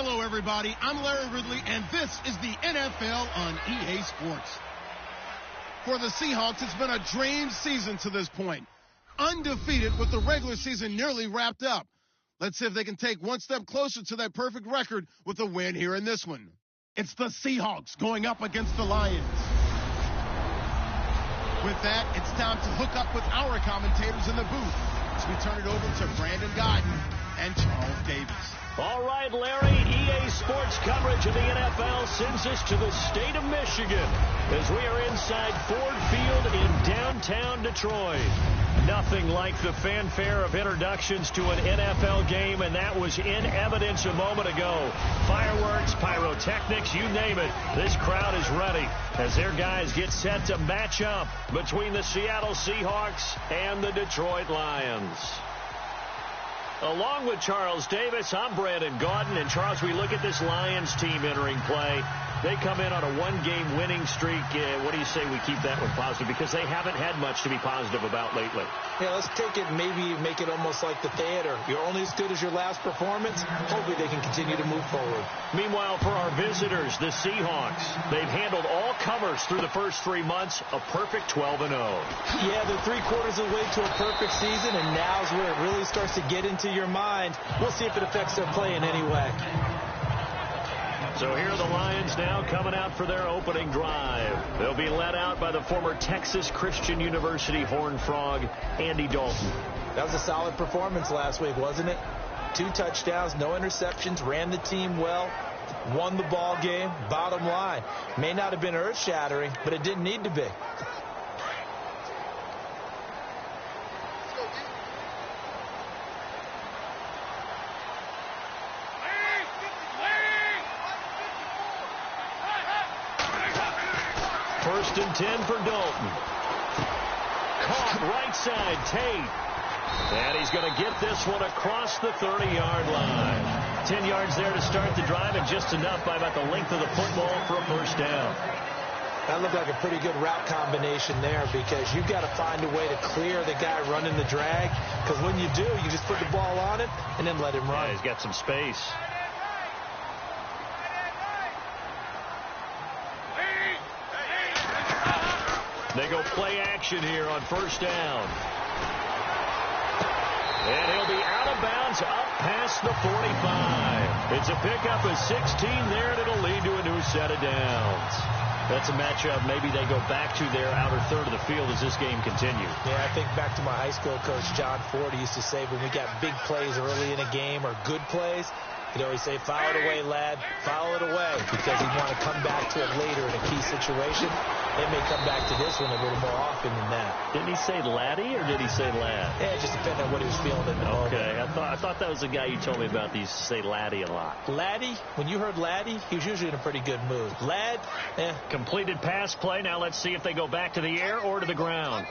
Hello, everybody. I'm Larry Ridley, and this is the NFL on EA Sports. For the Seahawks, it's been a dream season to this point. Undefeated with the regular season nearly wrapped up. Let's see if they can take one step closer to that perfect record with a win here in this one. It's the Seahawks going up against the Lions. With that, it's time to hook up with our commentators in the booth as we turn it over to Brandon Guyton and Charles Davis. All right, Larry, EA Sports coverage of the NFL sends us to the state of Michigan as we are inside Ford Field in downtown Detroit. Nothing like the fanfare of introductions to an NFL game, and that was in evidence a moment ago. Fireworks, pyrotechnics, you name it. This crowd is ready as their guys get set to match up between the Seattle Seahawks and the Detroit Lions. Along with Charles Davis, I'm Brandon Guyton. And, Charles, we look at this Lions team entering play. They come in on a one-game winning streak. What do you say we keep that one positive? Because they haven't had much to be positive about lately. Yeah, let's take it, maybe make it almost like the theater. You're only as good as your last performance. Hopefully they can continue to move forward. Meanwhile, for our visitors, the Seahawks, they've handled all comers through the first 3 months, a perfect 12-0. Yeah, they're three-quarters of the way to a perfect season, and now's where it really starts to get into your mind. We'll see if it affects their play in any way. So here are the Lions now coming out for their opening drive. They'll be led out by the former Texas Christian University Horned Frog, Andy Dalton. That was a solid performance last week, wasn't it? 2 touchdowns, no interceptions, ran the team well, won the ball game. Bottom line, may not have been earth-shattering, but it didn't need to be. First and 10 for Dalton. Caught right side, Tate. And he's going to get this one across the 30-yard line. 10 yards there to start the drive, and just enough by about the length of the football for a first down. That looked like a pretty good route combination there, because you've got to find a way to clear the guy running the drag. Because when you do, you just put the ball on it and then let him run. Yeah, he's got some space. They go play action here on first down. And he'll be out of bounds up past the 45. It's a pickup of 16 there, and it'll lead to a new set of downs. That's a matchup maybe they go back to their outer third of the field as this game continues. Yeah, I think back to my high school coach, John Ford. He used to say when we got big plays early in a game or good plays, he'd always say, foul it away, lad, foul it away, because he'd want to come back to it later in a key situation. They may come back to this one a little more often than that. Didn't he say laddie or did he say lad? Yeah, it just depended on what he was feeling in the moment. Okay, I thought that was the guy you told me about. He used to say laddie a lot. Laddie, when you heard laddie, he was usually in a pretty good mood. Lad, Completed pass play. Now let's see if they go back to the air or to the ground.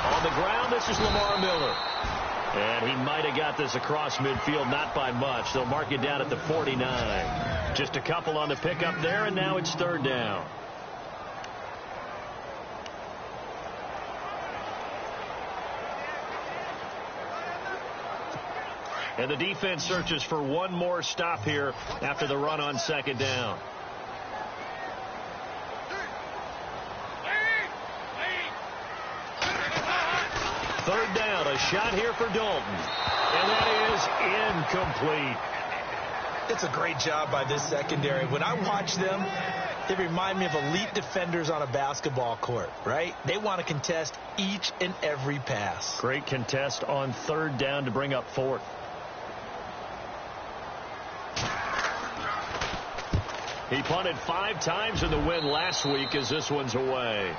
On the ground, this is Lamar Miller. And he might have got this across midfield, not by much. They'll mark it down at the 49. Just a couple on the pickup there, and now it's third down. And the defense searches for one more stop here after the run on second down. Third down, a shot here for Dalton. And that is incomplete. It's a great job by this secondary. When I watch them, they remind me of elite defenders on a basketball court, right? They want to contest each and every pass. Great contest on third down to bring up fourth. He punted 5 times in the win last week as this one's away.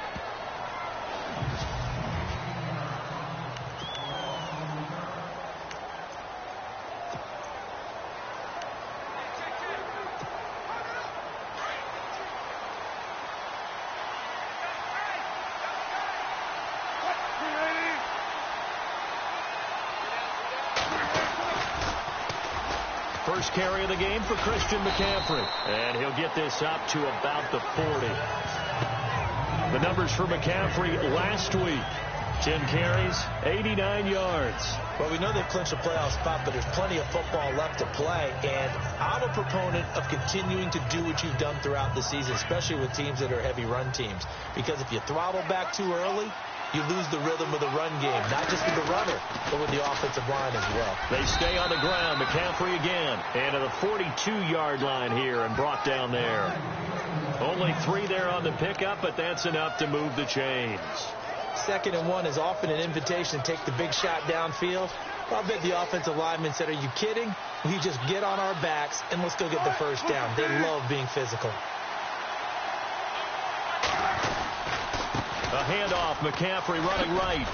First carry of the game for Christian McCaffrey. And he'll get this up to about the 40. The numbers for McCaffrey last week. 10 carries, 89 yards. Well, we know they've clinched a playoff spot, but there's plenty of football left to play, and I'm a proponent of continuing to do what you've done throughout the season, especially with teams that are heavy run teams, because if you throttle back too early, you lose the rhythm of the run game, not just with the runner, but with the offensive line as well. They stay on the ground. McCaffrey again, and to the 42-yard line here and brought down there. Only 3 there on the pickup, but that's enough to move the chains. 2nd and 1 is often an invitation to take the big shot downfield. Well, I bet the offensive lineman said, are you kidding? We just get on our backs and let's go get the first down. They love being physical. A handoff, McCaffrey running right.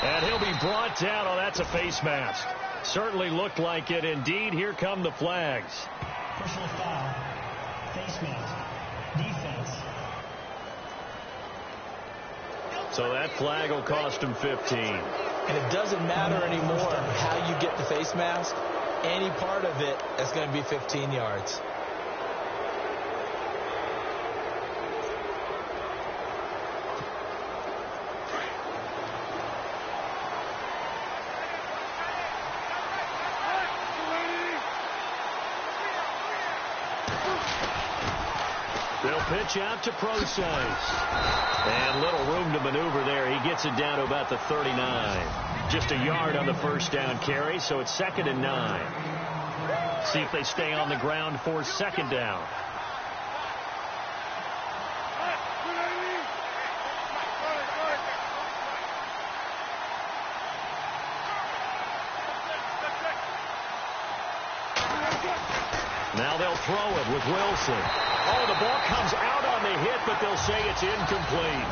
And he'll be brought down. Oh, that's a face mask. Certainly looked like it. Indeed, here come the flags. Personal foul. Face mask. Defense. So that flag will cost him 15. And it doesn't matter anymore how you get the face mask. Any part of it is going to be 15 yards. They'll pitch out to Procise. And little room to maneuver there. He gets it down to about the 39. Just a yard on the first down carry, so it's 2nd and 9. See if they stay on the ground for 2nd down. Now they'll throw it with Wilson. Oh, the ball comes out on the hit, but they'll say it's incomplete.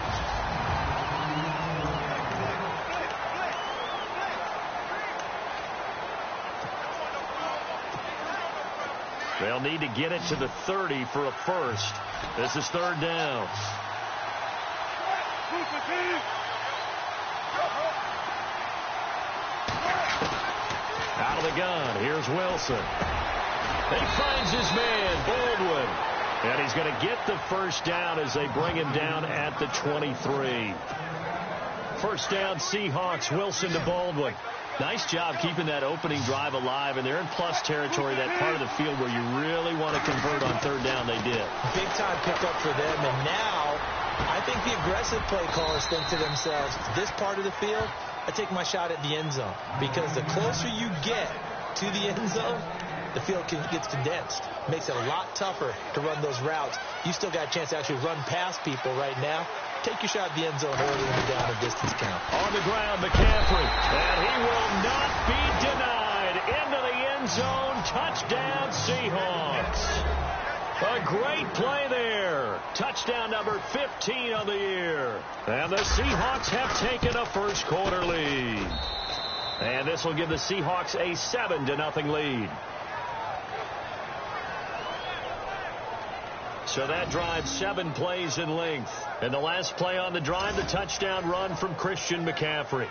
They'll need to get it to the 30 for a first. This is 3rd down. Out of the gun, here's Wilson. He finds his man, Baldwin. And he's going to get the first down as they bring him down at the 23. First down, Seahawks. Wilson to Baldwin. Nice job keeping that opening drive alive, and they're in plus territory, that part of the field where you really want to convert on 3rd down. They did. Big time pickup for them, and now I think the aggressive play callers think to themselves, this part of the field, I take my shot at the end zone, because the closer you get to the end zone, the field gets condensed. Makes it a lot tougher to run those routes. You still got a chance to actually run past people right now. Take your shot at the end zone early in the down and distance count. On the ground, McCaffrey. And he will not be denied. Into the end zone. Touchdown, Seahawks. A great play there. Touchdown number 15 on the year. And the Seahawks have taken a first quarter lead. And this will give the Seahawks a 7-0 lead. So that drive 7 plays in length. And the last play on the drive, the touchdown run from Christian McCaffrey.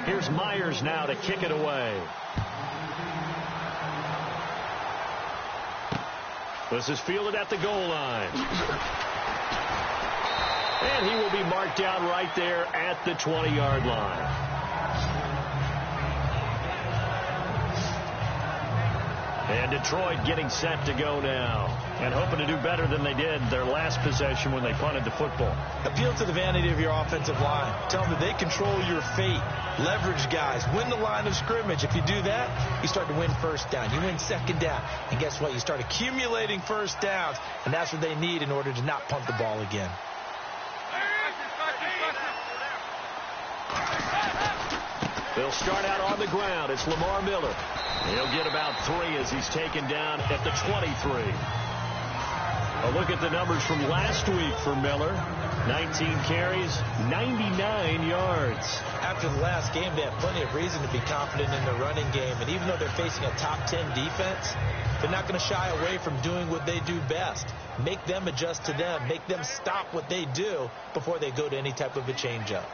Here's Myers now to kick it away. This is fielded at the goal line. And he will be marked down right there at the 20-yard line. And Detroit getting set to go now. And hoping to do better than they did their last possession when they punted the football. Appeal to the vanity of your offensive line. Tell them that they control your fate. Leverage guys. Win the line of scrimmage. If you do that, you start to win first down. You win 2nd down. And guess what? You start accumulating first downs. And that's what they need in order to not punt the ball again. They'll start out on the ground. It's Lamar Miller. He'll get about 3 as he's taken down at the 23. A look at the numbers from last week for Miller. 19 carries, 99 yards. After the last game, they have plenty of reason to be confident in their running game. And even though they're facing a top 10 defense, they're not going to shy away from doing what they do best. Make them adjust to them. Make them stop what they do before they go to any type of a changeup.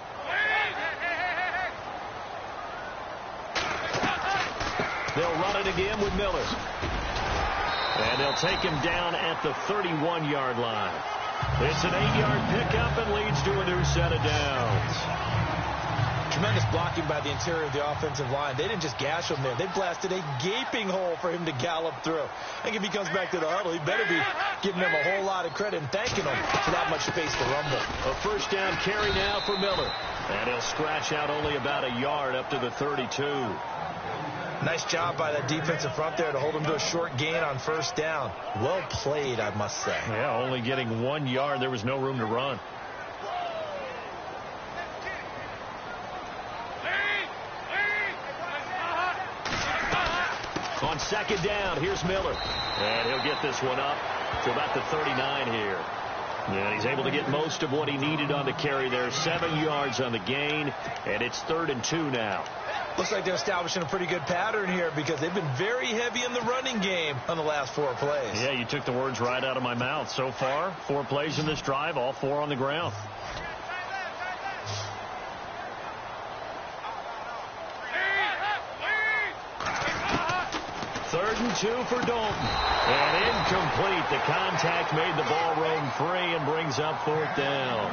They'll run it again with Miller. And they'll take him down at the 31-yard line. It's an 8-yard pickup and leads to a new set of downs. Tremendous blocking by the interior of the offensive line. They didn't just gash him there. They blasted a gaping hole for him to gallop through. I think if he comes back to the huddle, he better be giving them a whole lot of credit and thanking them for that much space to rumble. A first down carry now for Miller. And he'll scratch out only about a yard up to the 32. Nice job by that defensive front there to hold him to a short gain on first down. Well played, I must say. Yeah, only getting 1 yard. There was no room to run. On second down, here's Miller. And he'll get this one up to about the 39 here. And he's able to get most of what he needed on the carry there. 7 yards on the gain, and it's 3rd and 2 now. Looks like they're establishing a pretty good pattern here because they've been very heavy in the running game on the last 4 plays. Yeah, you took the words right out of my mouth. So far, 4 plays in this drive, all 4 on the ground. Third and 2 for Dalton. And incomplete. The contact made the ball roam free and brings up 4th down.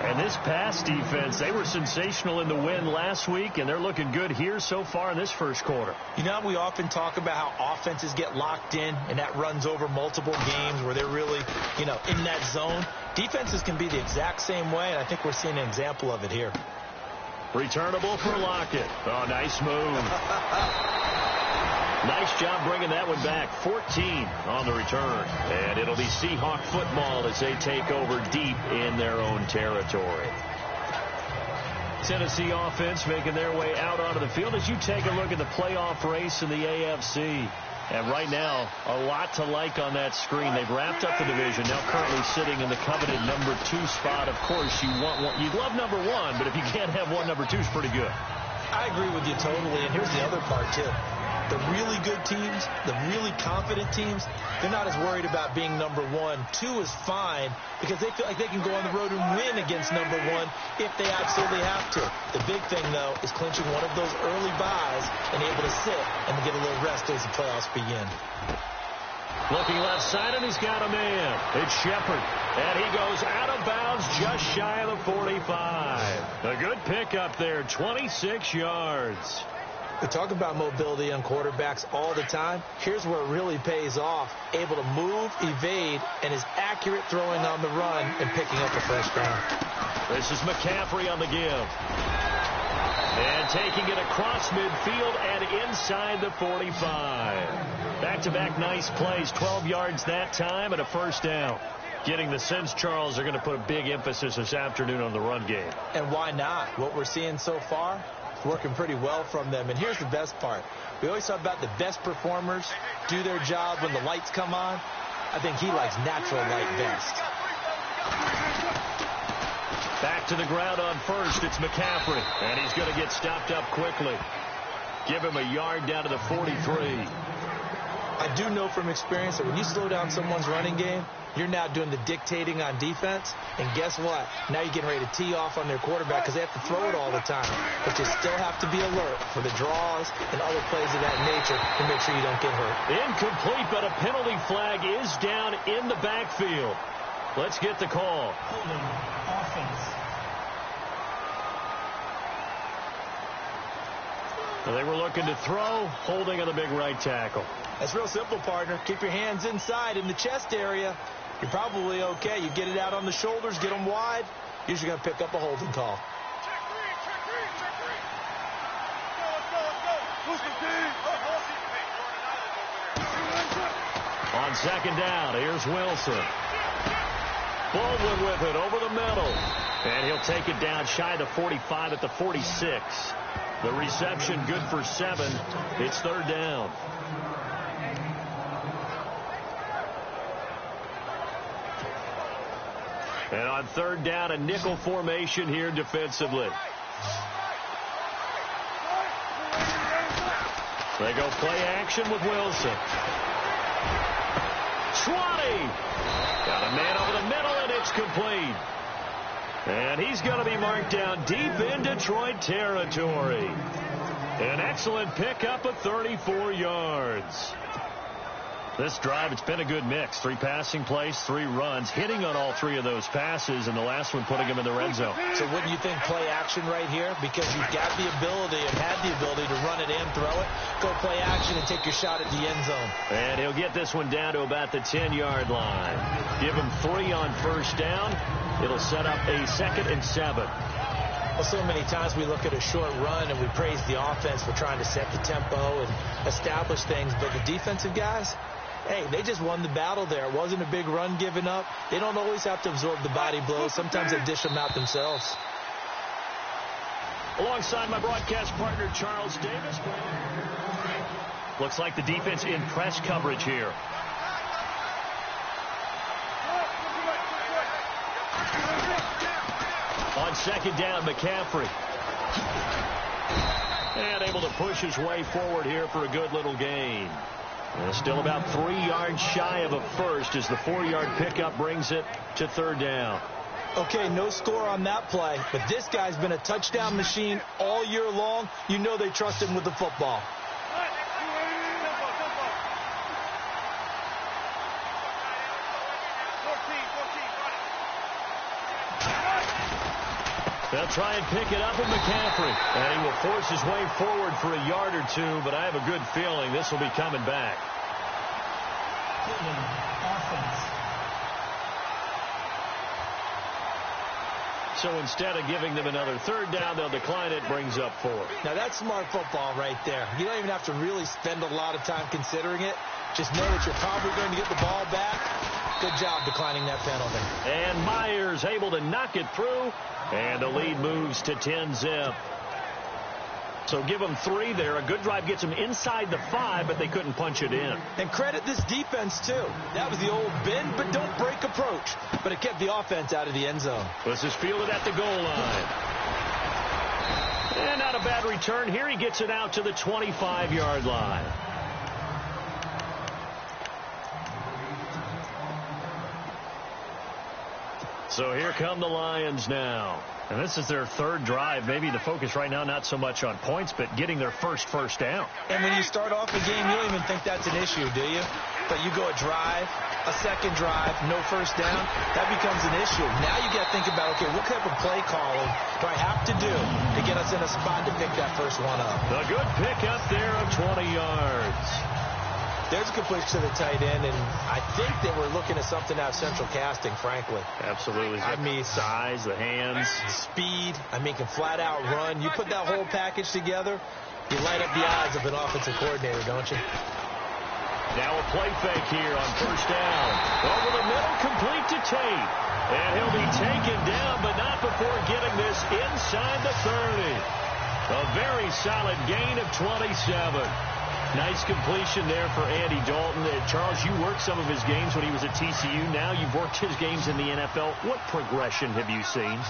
And this pass defense, they were sensational in the win last week, and they're looking good here so far in this first quarter. You know, we often talk about how offenses get locked in, and that runs over multiple games where they're really, in that zone. Defenses can be the exact same way, and I think we're seeing an example of it here. Returnable for Lockett. Oh, nice move. Nice job bringing that one back. 14 on the return. And it'll be Seahawk football as they take over deep in their own territory. Tennessee offense making their way out onto the field as you take a look at the playoff race in the AFC. And right now, a lot to like on that screen. They've wrapped up the division, now currently sitting in the coveted number 2 spot. Of course, you'd love number 1, but if you can't have one, number 2 is pretty good. I agree with you totally, and here's the other part, too. The really good teams, the really confident teams, they're not as worried about being number 1. 2 is fine because they feel like they can go on the road and win against number 1 if they absolutely have to. The big thing, though, is clinching one of those early byes and able to sit and get a little rest as the playoffs begin. Looking left side, and he's got a man. It's Shepard. And he goes out of bounds just shy of the 45. A good pickup there, 26 yards. We talk about mobility on quarterbacks all the time. Here's where it really pays off. Able to move, evade, and is accurate throwing on the run and picking up a first down. This is McCaffrey on the give. And taking it across midfield and inside the 45. Back-to-back nice plays. 12 yards that time and a first down. Getting the sense, Charles, they're going to put a big emphasis this afternoon on the run game. And why not? What we're seeing so far, it's working pretty well from them. And here's the best part. We always talk about the best performers do their job when the lights come on. I think he likes natural light best. Back to the ground on first. It's McCaffrey. And he's going to get stopped up quickly. Give him a yard down to the 43. I do know from experience that when you slow down someone's running game, you're now doing the dictating on defense. And guess what? Now you're getting ready to tee off on their quarterback because they have to throw it all the time. But you still have to be alert for the draws and other plays of that nature to make sure you don't get hurt. Incomplete, but a penalty flag is down in the backfield. Let's get the call. Holding offense. So they were looking to throw, holding on the big right tackle. That's real simple, partner. Keep your hands inside in the chest area. You're probably okay. You get it out on the shoulders, get them wide. Usually going to pick up a holding call. On second down, here's Wilson. Baldwin with it over the middle. And he'll take it down shy of the 45 at the 46. The reception good for 7. It's third down. And on third down, a nickel formation here defensively. They go play action with Wilson. 20. Got a man over the middle, and it's complete. And he's going to be marked down deep in Detroit territory. An excellent pickup of 34 yards. This drive, it's been a good mix. 3 passing plays, 3 runs, hitting on all 3 of those passes, and the last one putting him in the red zone. So wouldn't you think play action right here? Because you've got the ability and had the ability to run it and throw it. Go play action and take your shot at the end zone. And he'll get this one down to about the 10-yard line. Give him 3 on first down. It'll set up a 2nd and 7. Well, so many times we look at a short run and we praise the offense for trying to set the tempo and establish things. But the defensive guys, hey, they just won the battle there. It wasn't a big run given up. They don't always have to absorb the body blows. Sometimes they dish them out themselves. Alongside my broadcast partner, Charles Davis. Looks like the defense in press coverage here. On second down, McCaffrey. And able to push his way forward here for a good little gain. And still about 3 yards shy of a first as the 4-yard pickup brings it to third down. Okay, no score on that play, but this guy's been a touchdown machine all year long. You know they trust him with the football. They'll try and pick it up with McCaffrey. And he will force his way forward for a yard or 2, but I have a good feeling this will be coming back. So instead of giving them another third down, they'll decline it, brings up 4. Now that's smart football right there. You don't even have to really spend a lot of time considering it. Just know that you're probably going to get the ball back. Good job declining that penalty. And Myers able to knock it through. And the lead moves to 10-zip. So give them 3 there. A good drive gets them inside the 5, but they couldn't punch it in. And credit this defense, too. That was the old bend but don't break approach. But it kept the offense out of the end zone. This is fielded at the goal line. And not a bad return here. He gets it out to the 25-yard line. So here come the Lions now. And this is their 3rd drive. Maybe the focus right now not so much on points, but getting their first down. And when you start off a game, you don't even think that's an issue, do you? But you go a drive, a second drive, no first down, that becomes an issue. Now you got to think about, okay, what type of play calling do I have to do to get us in a spot to pick that first one up? A good pickup there of 20 yards. There's a good push to the tight end, and I think they were looking at something out of central casting, frankly. Absolutely. I mean, size, the hands. Speed. I mean, can flat out run. You put that whole package together, you light up the eyes of an offensive coordinator, don't you? Now a play fake here on first down. Over the middle, complete to Tate. And he'll be taken down, but not before getting this inside the 30. A very solid gain of 27. Nice completion there for Andy Dalton. Charles, you worked some of his games when he was at TCU. Now you've worked his games in the NFL. What progression have you seen?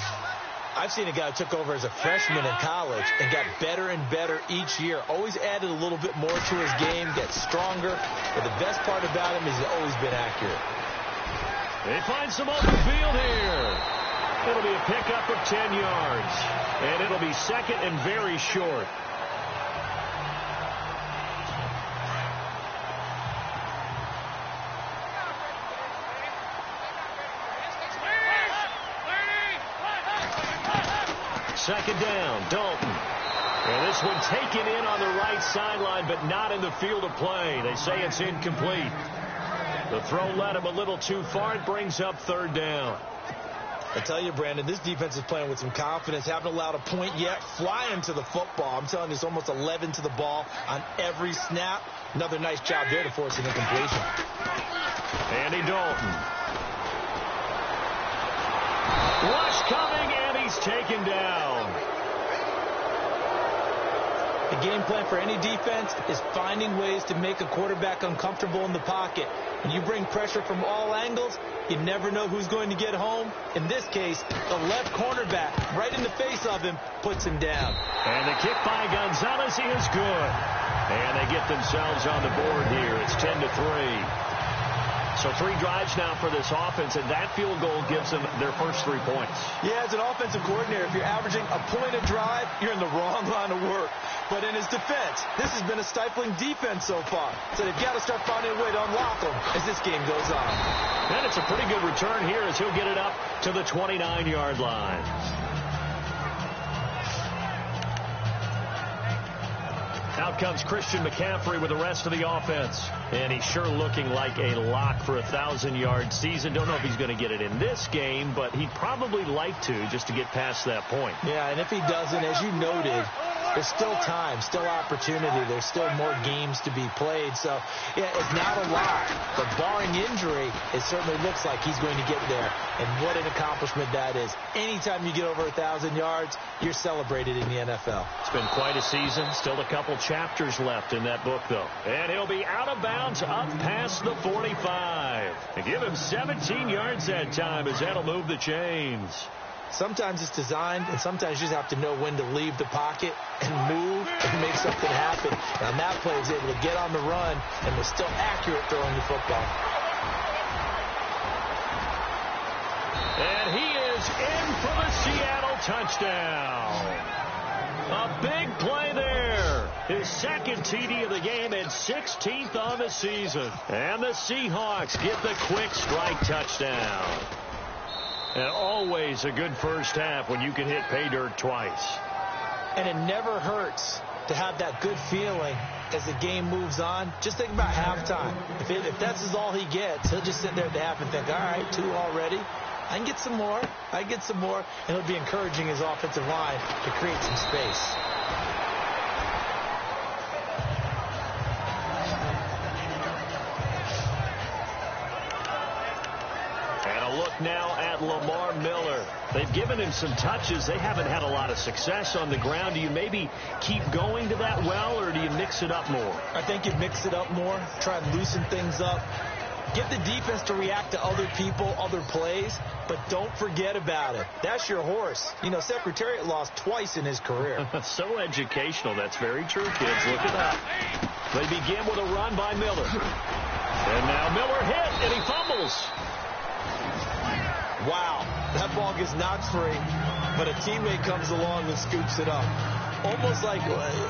I've seen a guy who took over as a freshman in college and got better and better each year. Always added a little bit more to his game, gets stronger. But the best part about him is he's always been accurate. They find some open field here. It'll be a pickup of 10 yards. And it'll be 2nd and very short. Second down, Dalton. And this one taken in on the right sideline, but not in the field of play. They say it's incomplete. The throw led him a little too far. It brings up 3rd down. I tell you, Brandon, this defense is playing with some confidence. Haven't allowed a point yet. Flying to the football. I'm telling you, it's almost 11 to the ball on every snap. Another nice job there to force an incompletion. Andy Dalton. Rush coming, and he's taken down. The game plan for any defense is finding ways to make a quarterback uncomfortable in the pocket. When you bring pressure from all angles, you never know who's going to get home. In this case, the left cornerback, right in the face of him, puts him down. And the kick by Gonzalez is good. And they get themselves on the board here. It's 10-3. So 3 drives now for this offense, and that field goal gives them their first 3 points. Yeah, as an offensive coordinator, if you're averaging a point a drive, you're in the wrong line of work. But in his defense, this has been a stifling defense so far. So they've got to start finding a way to unlock them as this game goes on. And it's a pretty good return here as he'll get it up to the 29-yard line. Out comes Christian McCaffrey with the rest of the offense. And he's sure looking like a lock for a 1,000-yard season. Don't know if he's going to get it in this game, but he'd probably like to just to get past that point. Yeah, and if he doesn't, as you noted, there's still time, still opportunity. There's still more games to be played. So, yeah, it's not a lot. But barring injury, it certainly looks like he's going to get there. And what an accomplishment that is. Anytime you get over 1,000 yards, you're celebrated in the NFL. It's been quite a season. Still a couple chapters left in that book, though. And he'll be out of bounds up past the 45. And give him 17 yards that time as that'll move the chains. Sometimes it's designed, and sometimes you just have to know when to leave the pocket and move and make something happen. And on that play, he was able to get on the run and was still accurate throwing the football. And he is in for the Seattle touchdown. A big play there. His second TD of the game and 16th on the season. And the Seahawks get the quick strike touchdown. And always a good first half when you can hit pay dirt twice. And it never hurts to have that good feeling as the game moves on. Just think about halftime. If that's all he gets, he'll just sit there at the half and think, all right, 2 already. I can get some more. I can get some more. And he'll be encouraging his offensive line to create some space. Look now at Lamar Miller. They've given him some touches. They haven't had a lot of success on the ground. Do you maybe keep going to that well, or do you mix it up more? I think you mix it up more. Try and loosen things up. Get the defense to react to other people, other plays, but don't forget about it. That's your horse. You know, Secretariat lost twice in his career. So educational. That's very true, kids. Look at that. They begin with a run by Miller. And now Miller hit, and he fumbles. Wow, that ball gets knocked free, but a teammate comes along and scoops it up.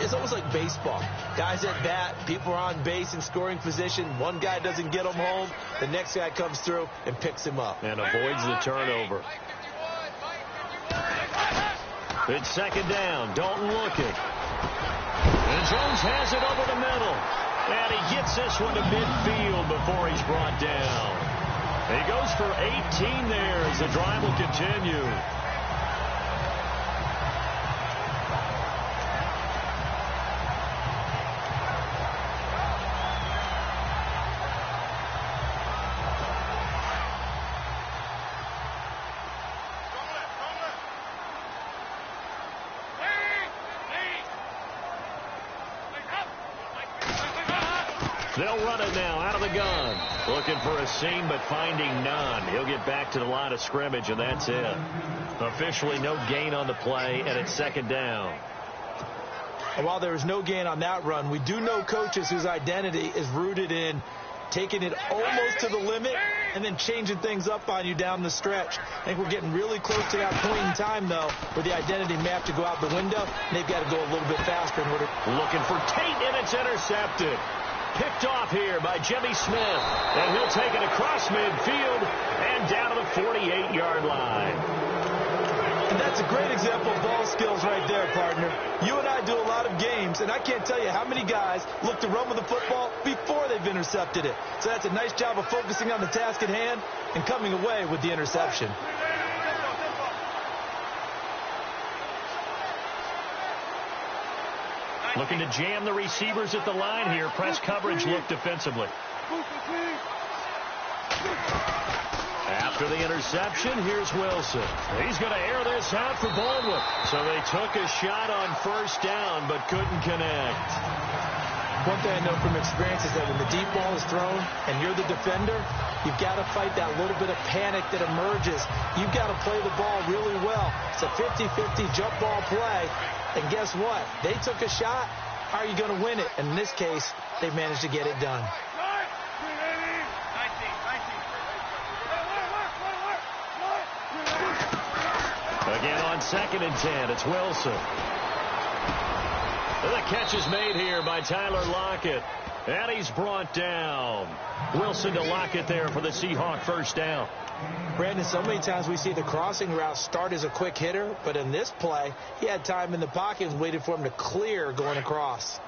It's almost like baseball. Guys at bat, people are on base in scoring position. One guy doesn't get him home. The next guy comes through and picks him up. And avoids the turnover. It's second down. Dalton looking. And Jones has it over the middle. And he gets this one to midfield before he's brought down. He goes for 18 there as the drive will continue. They'll run it now out of the gun. Looking for a seam, but finding none. He'll get back to the line of scrimmage, and that's it. Officially no gain on the play, and it's second down. And while there was no gain on that run, we do know coaches whose identity is rooted in taking it almost to the limit and then changing things up on you down the stretch. I think we're getting really close to that point in time, though, where the identity may have to go out the window, and they've got to go a little bit faster in order. Looking for Tate, and it's intercepted. Picked off here by Jimmy Smith. And he'll take it across midfield and down to the 48-yard line. And that's a great example of ball skills right there, partner. You and I do a lot of games, and I can't tell you how many guys look to run with the football before they've intercepted it. So that's a nice job of focusing on the task at hand and coming away with the interception. Looking to jam the receivers at the line here. Press coverage look defensively. After the interception, here's Wilson. He's going to air this out for Baldwin. So they took a shot on first down, but couldn't connect. One thing I know from experience is that when the deep ball is thrown and you're the defender, you've got to fight that little bit of panic that emerges. You've got to play the ball really well. It's a 50-50 jump ball play. And guess what? They took a shot. How are you going to win it? And in this case, they managed to get it done. Again on 2nd and 10, it's Wilson. The catch is made here by Tyler Lockett. And he's brought down. Wilson to Lockett there for the Seahawk first down. Brandon, so many times we see the crossing route start as a quick hitter, but in this play, he had time in the pocket and waited for him to clear going across.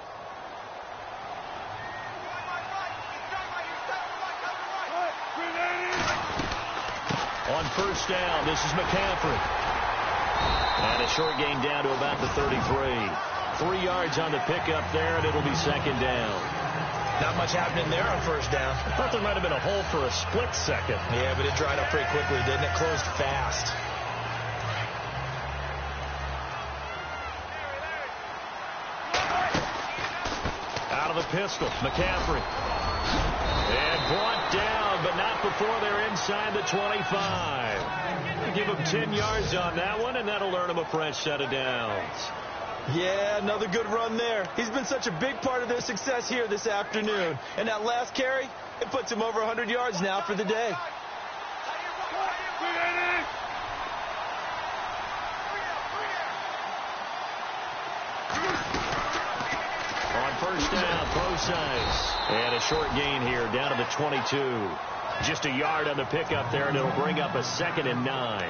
On first down, this is McCaffrey. And a short gain down to about the 33. 3 yards on the pickup there, and it'll be 2nd down. Not much happening there on first down. I thought there might have been a hole for a split second. Yeah, but it dried up pretty quickly, didn't it? Closed fast. Out of the pistol, McCaffrey. And brought down, but not before they're inside the 25. Give him 10 yards on that one, and that'll earn him a fresh set of downs. Yeah, another good run there. He's been such a big part of their success here this afternoon. And that last carry, it puts him over 100 yards now for the day. On first down, Procise. And a short gain here down to the 22. Just a yard on the pickup there, and it'll bring up a 2nd and 9.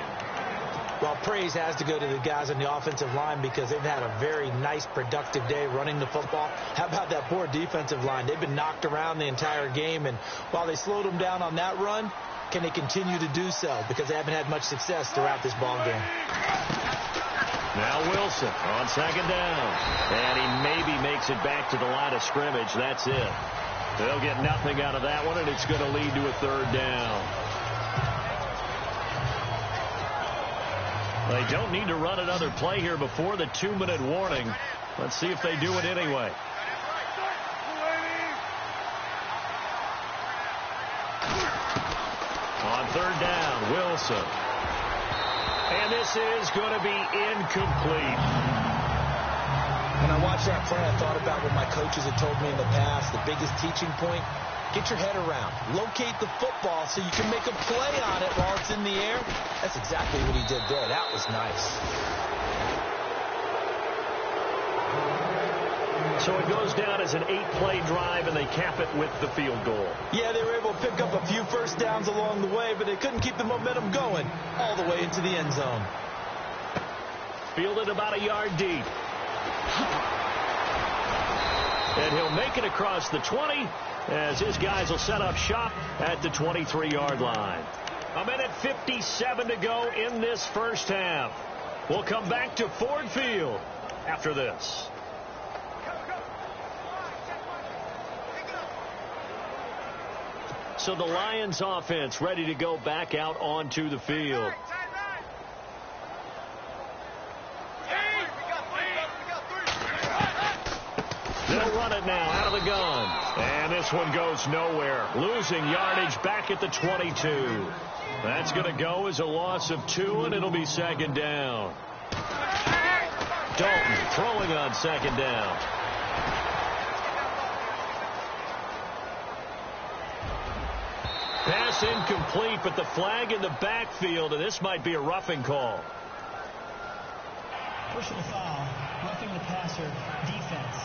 Well, praise has to go to the guys on the offensive line because they've had a very nice, productive day running the football. How about that poor defensive line? They've been knocked around the entire game, and while they slowed them down on that run, can they continue to do so? Because they haven't had much success throughout this ball game. Now Wilson on 2nd down. And he maybe makes it back to the line of scrimmage. That's it. They'll get nothing out of that one, and it's going to lead to a 3rd down. They don't need to run another play here before the 2-minute warning. Let's see if they do it anyway. On 3rd down, Wilson. And this is going to be incomplete. When I watched that play, I thought about what my coaches had told me in the past. The biggest teaching point, get your head around. Locate the football so you can make a play on it while it's in the air. That's exactly what he did there. That was nice. So it goes down as an 8-play drive, and they cap it with the field goal. Yeah, they were able to pick up a few first downs along the way, but they couldn't keep the momentum going all the way into the end zone. Fielded about a yard deep. And he'll make it across the 20 as his guys will set up shop at the 23-yard line. 1:57 to go in this first half. We'll come back to Ford Field after this. So the Lions offense ready to go back out onto the field. They'll run it now out of the gun. And this one goes nowhere. Losing yardage back at the 22. That's going to go as a loss of 2, and it'll be 2nd down. Dalton throwing on 2nd down. Pass incomplete, but the flag in the backfield, and this might be a roughing call. Personal foul, roughing the passer, defense.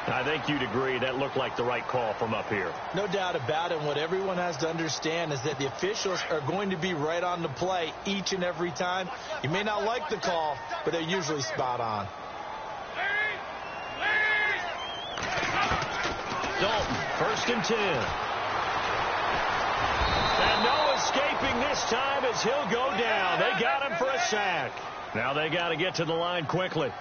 I think you'd agree that looked like the right call from up here. No doubt about it. And what everyone has to understand is that the officials are going to be right on the play each and every time. You may not like the call, but they're usually spot on. Dalton, 1st and 10. And no escaping this time as he'll go down. They got him for a sack. Now they got to get to the line quickly.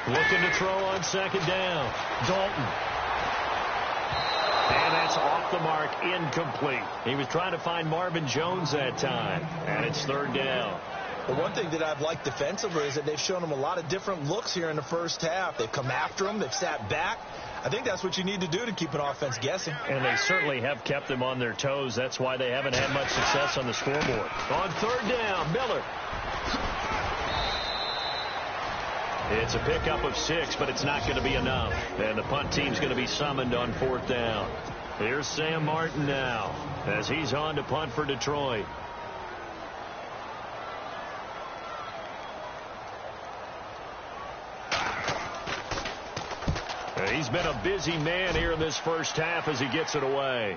Looking to throw on second down. Dalton. And that's off the mark, incomplete. He was trying to find Marvin Jones that time, and it's third down. Well, one thing that I've liked defensively is that they've shown him a lot of different looks here in the first half. They've come after him. They've sat back. I think that's what you need to do to keep an offense guessing. And they certainly have kept them on their toes. That's why they haven't had much success on the scoreboard. On third down, Miller. It's a pickup of 6, but it's not going to be enough. And the punt team's going to be summoned on fourth down. Here's Sam Martin now as he's on to punt for Detroit. He's been a busy man here in this first half as he gets it away.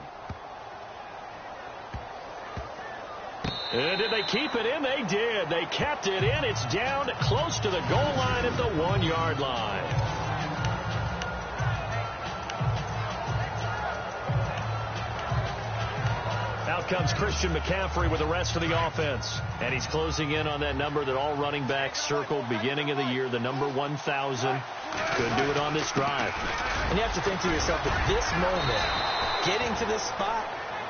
And did they keep it in? They did. They kept it in. It's down close to the goal line at the 1-yard line. Out comes Christian McCaffrey with the rest of the offense. And he's closing in on that number that all running backs circled beginning of the year, the number 1,000. Could do it on this drive. And you have to think to yourself, at this moment, getting to this spot,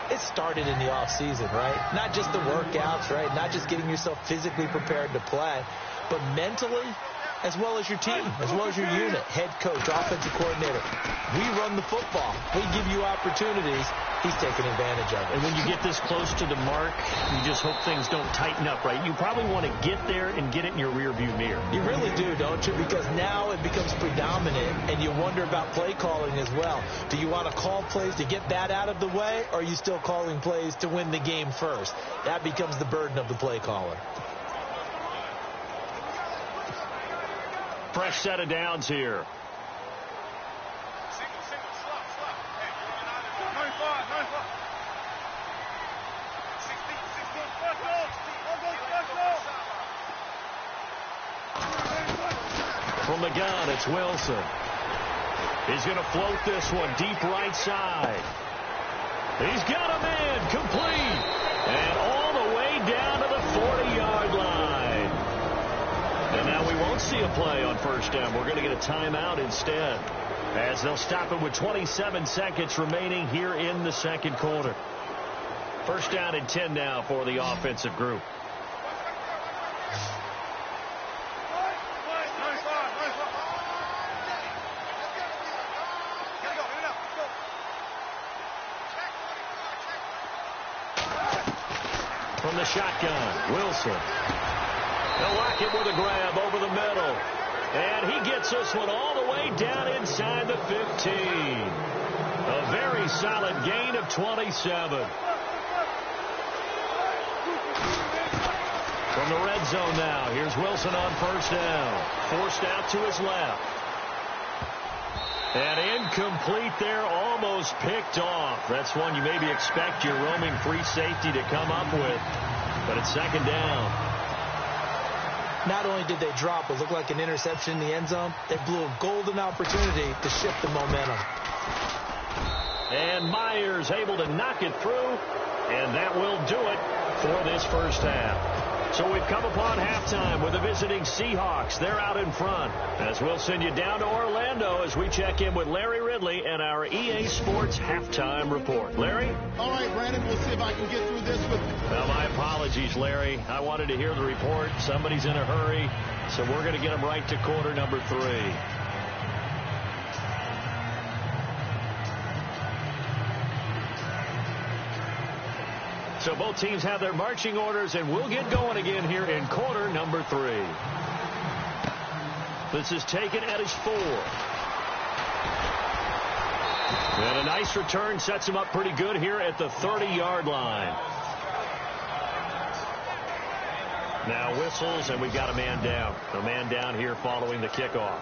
it started in the offseason, right? Not just the workouts, right? Not just getting yourself physically prepared to play, but mentally, as well as your team, as well as your unit, head coach, offensive coordinator. We run the football. We give you opportunities. He's taking advantage of it. And when you get this close to the mark, you just hope things don't tighten up, right? You probably want to get there and get it in your rearview mirror. You really do, don't you? Because now it becomes predominant, and you wonder about play calling as well. Do you want to call plays to get that out of the way, or are you still calling plays to win the game first? That becomes the burden of the play caller. Fresh set of downs here. From the gun, it's Wilson. He's going to float this one deep right side. He's got a man complete. And all the way down to the 40-yard line. And now we won't see a play on first down. We're going to get a timeout instead, as they'll stop it with 27 seconds remaining here in the second quarter. First down and 10 now for the offensive group. From the shotgun, Wilson. They'll lock it with a grab over the middle. And he gets this one all the way down inside the 15. A very solid gain of 27. From the red zone now, here's Wilson on first down. Forced out to his left. And incomplete there, almost picked off. That's one you maybe expect your roaming free safety to come up with. But it's second down. Not only did they drop what looked like an interception in the end zone, they blew a golden opportunity to shift the momentum. And Myers able to knock it through, and that will do it for this first half. So we've come upon halftime with the visiting Seahawks. They're out in front. As we'll send you down to Orlando as we check in with Larry Ridley and our EA Sports halftime report. Larry? All right, Brandon, we'll see if I can get through this with you. Well, my apologies, Larry. I wanted to hear the report. Somebody's in a hurry, so we're going to get them right to quarter number 3. So both teams have their marching orders, and we'll get going again here in quarter number 3. This is taken at his 4. And a nice return sets him up pretty good here at the 30-yard line. Now whistles, and we've got a man down. A man down here following the kickoff.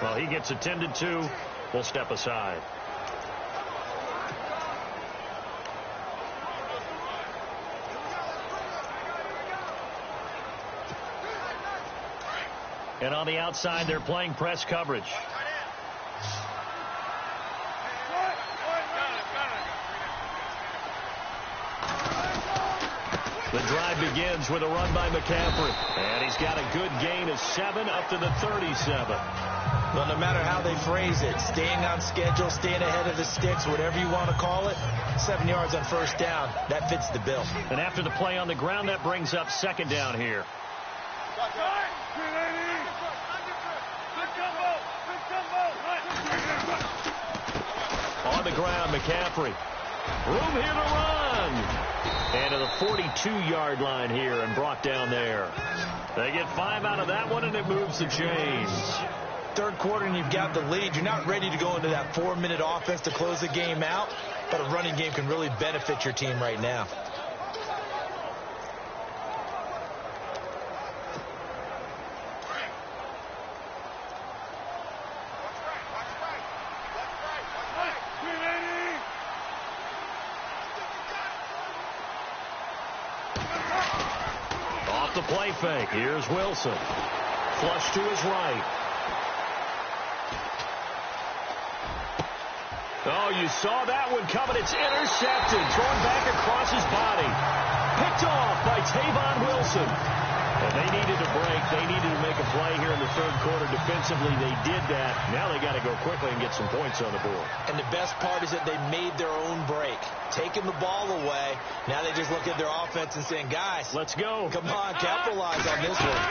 Well, he gets attended to. We'll step aside. And on the outside, they're playing press coverage. The drive begins with a run by McCaffrey. And he's got a good gain of 7 up to the 37. Well, no matter how they phrase it, staying on schedule, staying ahead of the sticks, whatever you want to call it, 7 yards on first down, that fits the bill. And after the play on the ground, that brings up second down here. On the ground, McCaffrey. Room here to run. And to the 42-yard line here and brought down there. They get 5 out of that one, and it moves the chains. Third quarter, and you've got the lead. You're not ready to go into that 4-minute offense to close the game out, but a running game can really benefit your team right now. Off the play fake. Here's Wilson. Flush to his right. Oh, you saw that one coming. It's intercepted. Thrown back across his body. Picked off by Tavon Wilson. And they needed a break. They needed to make a play here in the third quarter. Defensively, they did that. Now they got to go quickly and get some points on the board. And the best part is that they made their own break. Taking the ball away. Now they just look at their offense and saying, guys, let's go. Come on, capitalize on this one.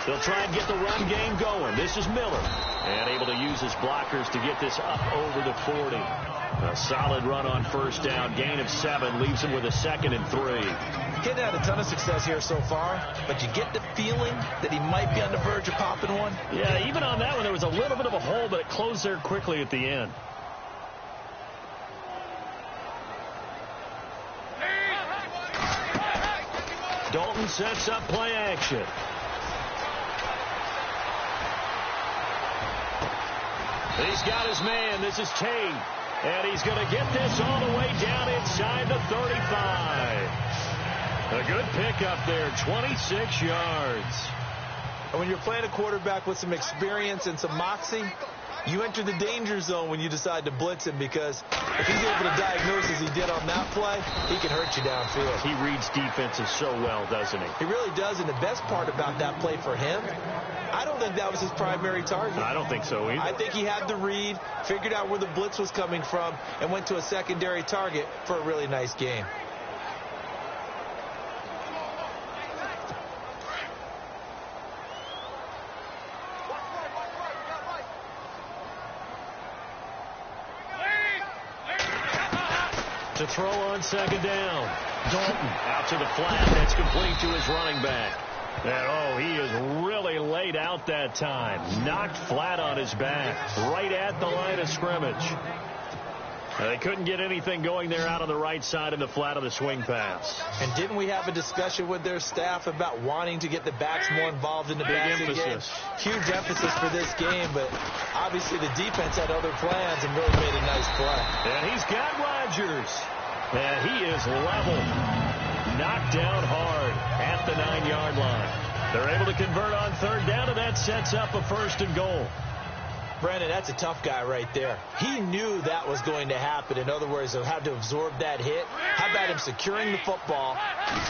They'll try and get the run game going. This is Miller. And able to use his blockers to get this up over the 40. A solid run on first down. Gain of 7 leaves him with a 2nd and 3. Kid had a ton of success here so far, but you get the feeling that he might be on the verge of popping one. Yeah, even on that one, there was a little bit of a hole, but it closed there quickly at the end. Dalton sets up play action. He's got his man. This is Tate. And he's going to get this all the way down inside the 35. A good pickup there, 26 yards. And when you're playing a quarterback with some experience and some moxie, you enter the danger zone when you decide to blitz him, because if he's able to diagnose as he did on that play, he can hurt you downfield. He reads defenses so well, doesn't he? He really does, and the best part about that play for him, I don't think that was his primary target. I don't think so either. I think he had the read, figured out where the blitz was coming from, and went to a secondary target for a really nice game. To throw on second down. Dalton out to the flat. That's complete to his running back. And, oh, he is really laid out that time. Knocked flat on his back. Right at the line of scrimmage. They couldn't get anything going there out on the right side of the flat of the swing pass. And didn't we have a discussion with their staff about wanting to get the backs more involved in the passing game? Huge emphasis for this game, but obviously the defense had other plans and really made a nice play. And he's got Rodgers. And he is level. Knocked down hard at the 9-yard line. They're able to convert on third down, and that sets up a 1st and goal. Brandon, that's a tough guy right there. He knew that was going to happen. In other words, he'll have to absorb that hit. How about him securing the football,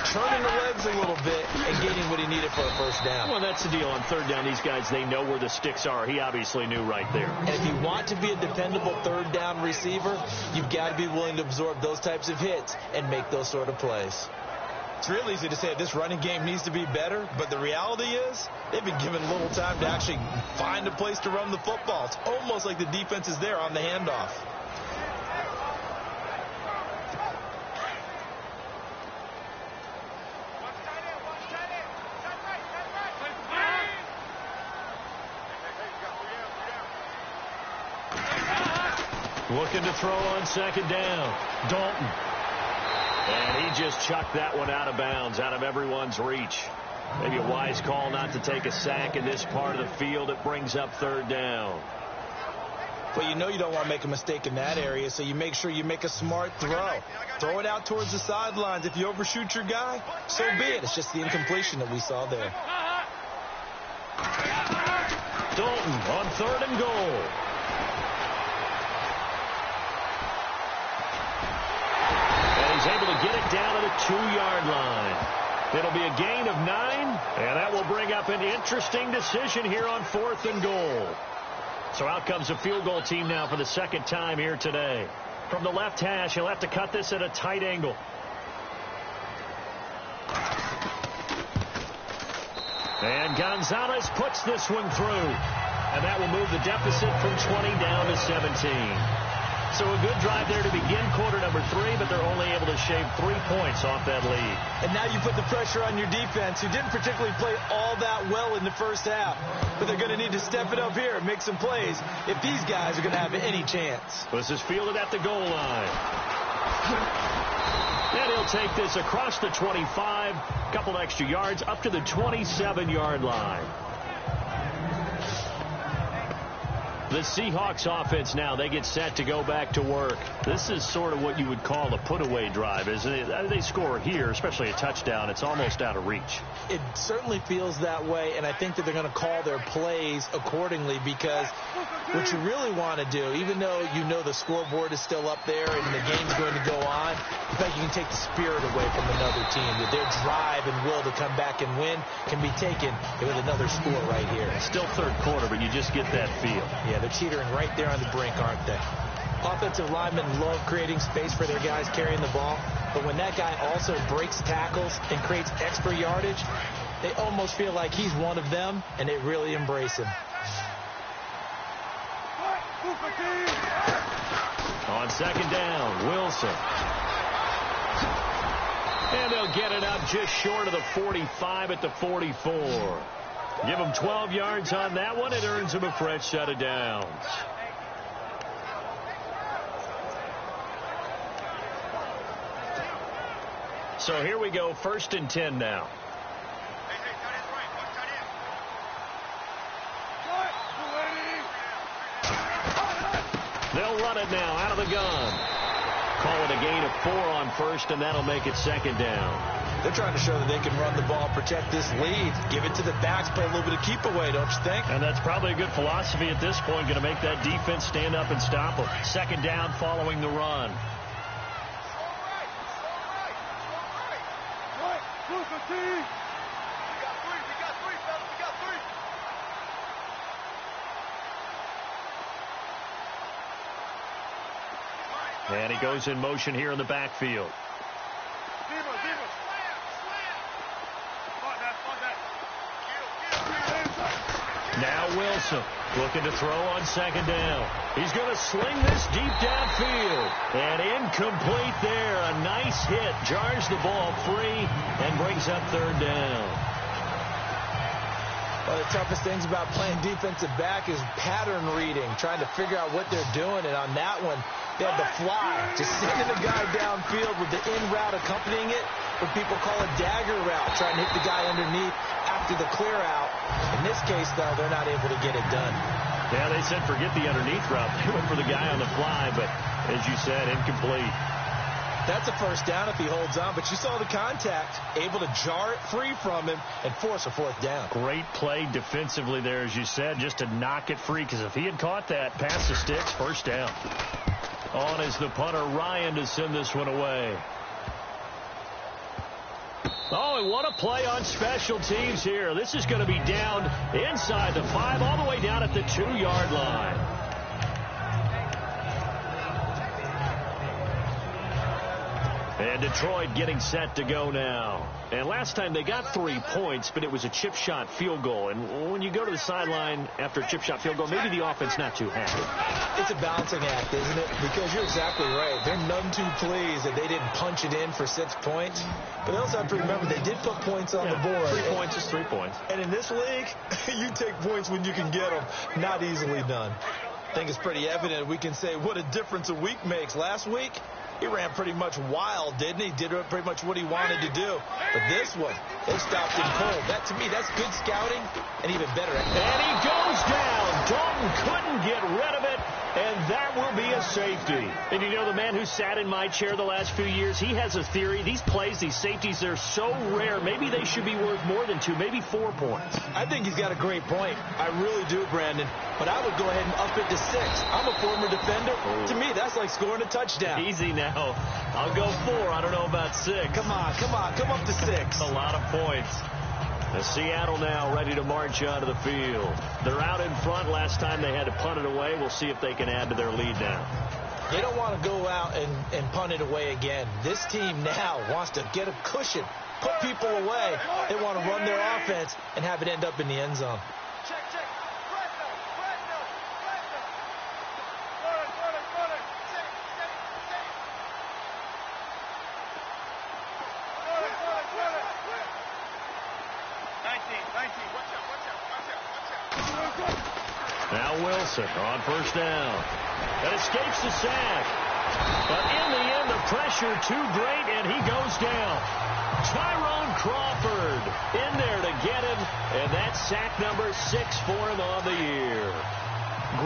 turning the legs a little bit, and getting what he needed for a 1st down? Well, that's the deal. On third down, these guys, they know where the sticks are. He obviously knew right there. And if you want to be a dependable 3rd down receiver, you've got to be willing to absorb those types of hits and make those sort of plays. It's real easy to say this running game needs to be better, but the reality is they've been given little time to actually find a place to run the football. It's almost like the defense is there on the handoff. Looking to throw on second down. Dalton. And he just chucked that one out of bounds, out of everyone's reach. Maybe a wise call not to take a sack in this part of the field. It brings up third down. Well, you know you don't want to make a mistake in that area, so you make sure you make a smart throw. Throw it out towards the sidelines. If you overshoot your guy, so be it. It's just the incompletion that we saw there. Dalton on 3rd and goal. He's able to get it down to the 2-yard line. It'll be a gain of 9, and that will bring up an interesting decision here on 4th and goal. So out comes a field goal team now for the second time here today. From the left hash, he'll have to cut this at a tight angle. And Gonzalez puts this one through. And that will move the deficit from 20 down to 17. So a good drive there to begin quarter number 3, but they're only able to shave 3 points off that lead. And now you put the pressure on your defense, who didn't particularly play all that well in the first half. But they're going to need to step it up here and make some plays if these guys are going to have any chance. This is fielded at the goal line. And he'll take this across the 25, a couple extra yards, up to the 27-yard line. The Seahawks offense now, they get set to go back to work. This is sort of what you would call a put-away drive, isn't it? They score here, especially a touchdown. It's almost out of reach. It certainly feels that way, and I think that they're going to call their plays accordingly, because what you really want to do, even though you know the scoreboard is still up there and the game's going to go on, in fact, you can take the spirit away from another team, that their drive and will to come back and win can be taken with another score right here. It's still third quarter, but you just get that feel. Yeah, they're teetering right there on the brink, aren't they? Offensive linemen love creating space for their guys carrying the ball, but when that guy also breaks tackles and creates extra yardage, they almost feel like he's one of them, and they really embrace him. On second down, Wilson. And they'll get it up just short of the 45 at the 44. Give them 12 yards on that one. It earns them a fresh set of downs. So here we go, 1st and 10 now. They'll run it now out of the gun. Call it a gain of 4 on 1st, and that'll make it 2nd down. They're trying to show that they can run the ball, protect this lead, give it to the backs, play a little bit of keep away, don't you think? And that's probably a good philosophy at this point, going to make that defense stand up and stop them. 2nd down following the run. And he goes in motion here in the backfield. Now Wilson looking to throw on 2nd down. He's going to sling this deep downfield. And incomplete there. A nice hit. Jars the ball free and brings up 3rd down. One of the toughest things about playing defensive back is pattern reading, trying to figure out what they're doing. And on that one, they had the fly, just sending the guy downfield with the in route accompanying it, what people call a dagger route, trying to hit the guy underneath after the clear out. In this case, though, they're not able to get it done. Yeah, they said forget the underneath route. They went for the guy on the fly, but as you said, incomplete. That's a 1st down if he holds on, but you saw the contact, able to jar it free from him and force a 4th down. Great play defensively there, as you said, just to knock it free, because if he had caught that, past the sticks, 1st down. On is the punter, Ryan, to send this one away. Oh, and what a play on special teams here. This is going to be down inside the 5, all the way down at the 2-yard line. And Detroit getting set to go now. And last time they got 3 points, but it was a chip shot field goal. And when you go to the sideline after a chip shot field goal, maybe the offense not too happy. It's a balancing act, isn't it? Because you're exactly right. They're none too pleased that they didn't punch it in for 6 points. But they also have to remember they did put points on the board. 3 points is 3 points. And in this league, you take points when you can get them. Not easily done. I think it's pretty evident. We can say what a difference a week makes. Last week, he ran pretty much wild, didn't he? Did pretty much what he wanted to do. But this one, they stopped him cold. That, to me, that's good scouting and even better. And he goes down. Dalton couldn't get rid of it, and that will be a safety. And you know, the man who sat in my chair the last few years, he has a theory. These plays, these safeties, they're so rare. Maybe they should be worth more than 2, maybe 4 points. I think he's got a great point. I really do, Brandon. But I would go ahead and up it to 6. I'm a former defender. To me, that's like scoring a touchdown. Easy now. now. I'll go 4. I don't know about 6. Come on. Come up to 6. A lot of points. Seattle now ready to march onto the field. They're out in front. Last time they had to punt it away. We'll see if they can add to their lead now. They don't want to go out and punt it away again. This team now wants to get a cushion, put people away. They want to run their offense and have it end up in the end zone. Now Wilson on first down. That escapes the sack. But in the end, the pressure too great, and he goes down. Tyrone Crawford in there to get him, and that's sack number 6 for him on the year.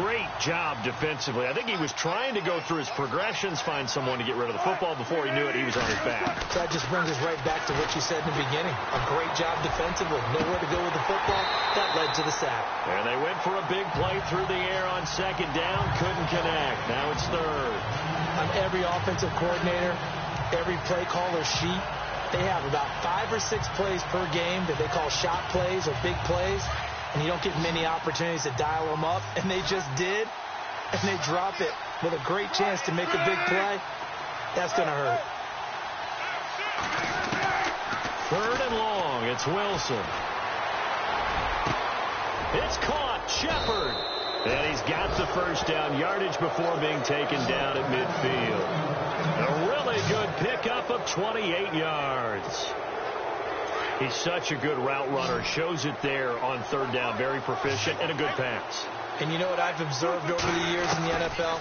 Great job defensively. I think he was trying to go through his progressions, find someone to get rid of the football. Before he knew it, he was on his back. So that just brings us right back to what you said in the beginning. A great job defensively. Nowhere to go with the football. That led to the sack. And they went for a big play through the air on second down. Couldn't connect. Now it's third. On every offensive coordinator, every play caller sheet, they have about 5 or 6 plays per game that they call shot plays or big plays. And you don't get many opportunities to dial them up. And they just did. And they drop it with a great chance to make a big play. That's going to hurt. Third and long. It's Wilson. It's caught. Shepard. And he's got the first down yardage before being taken down at midfield. A really good pickup of 28 yards. He's such a good route runner. Shows it there on third down. Very proficient and a good pass. And you know what I've observed over the years in the NFL?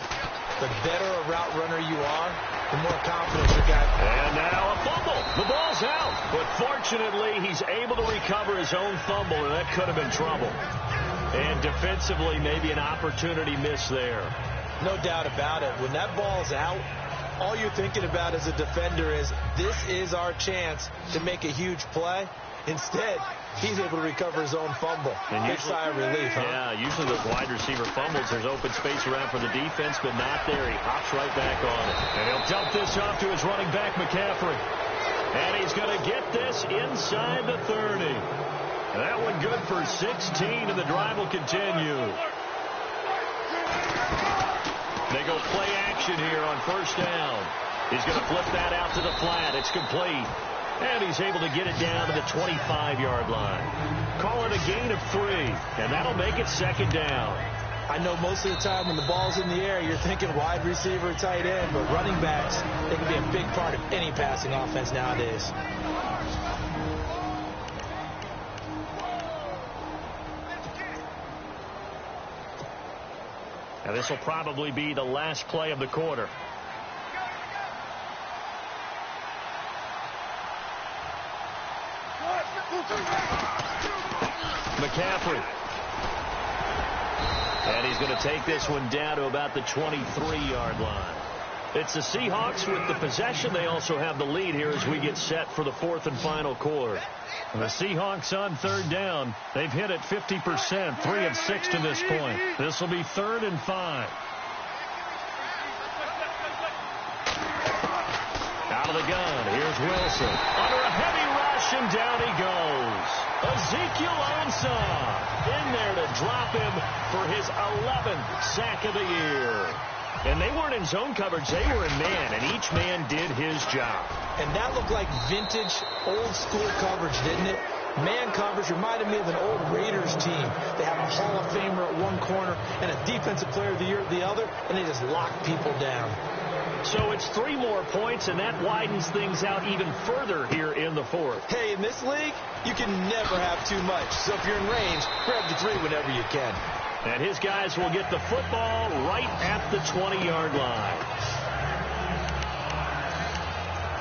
The better a route runner you are, the more confidence you got. And now a fumble. The ball's out. But fortunately, he's able to recover his own fumble, and that could have been trouble. And defensively, maybe an opportunity missed there. No doubt about it. When that ball's out, all you're thinking about as a defender is, this is our chance to make a huge play. Instead, he's able to recover his own fumble. And big sigh of relief, huh? Yeah, usually those wide receiver fumbles, there's open space around for the defense, but not there. He hops right back on it. And he'll dump this off to his running back, McCaffrey. And he's going to get this inside the 30. That one good for 16, and the drive will continue. They go play action here on first down. He's going to flip that out to the flat. It's complete. And he's able to get it down to the 25-yard line. Call it a gain of 3, and that'll make it second down. I know most of the time when the ball's in the air, you're thinking wide receiver, tight end, but running backs, they can be a big part of any passing offense nowadays. Now this will probably be the last play of the quarter. McCaffrey. And he's going to take this one down to about the 23-yard line. It's the Seahawks with the possession. They also have the lead here as we get set for the fourth and final quarter. The Seahawks on third down. They've hit it 50%, 3 of 6 to this point. This will be 3rd and 5. Out of the gun, here's Wilson. Under a heavy rush, and down he goes. Ezekiel Ansah in there to drop him for his 11th sack of the year. And they weren't in zone coverage. They were in man, and each man did his job. And that looked like vintage, old-school coverage, didn't it? Man coverage reminded me of an old Raiders team. They have a Hall of Famer at one corner and a Defensive Player of the Year at the other, and they just lock people down. So it's 3 more points, and that widens things out even further here in the fourth. Hey, in this league, you can never have too much. So if you're in range, grab the 3 whenever you can. And his guys will get the football right at the 20-yard line.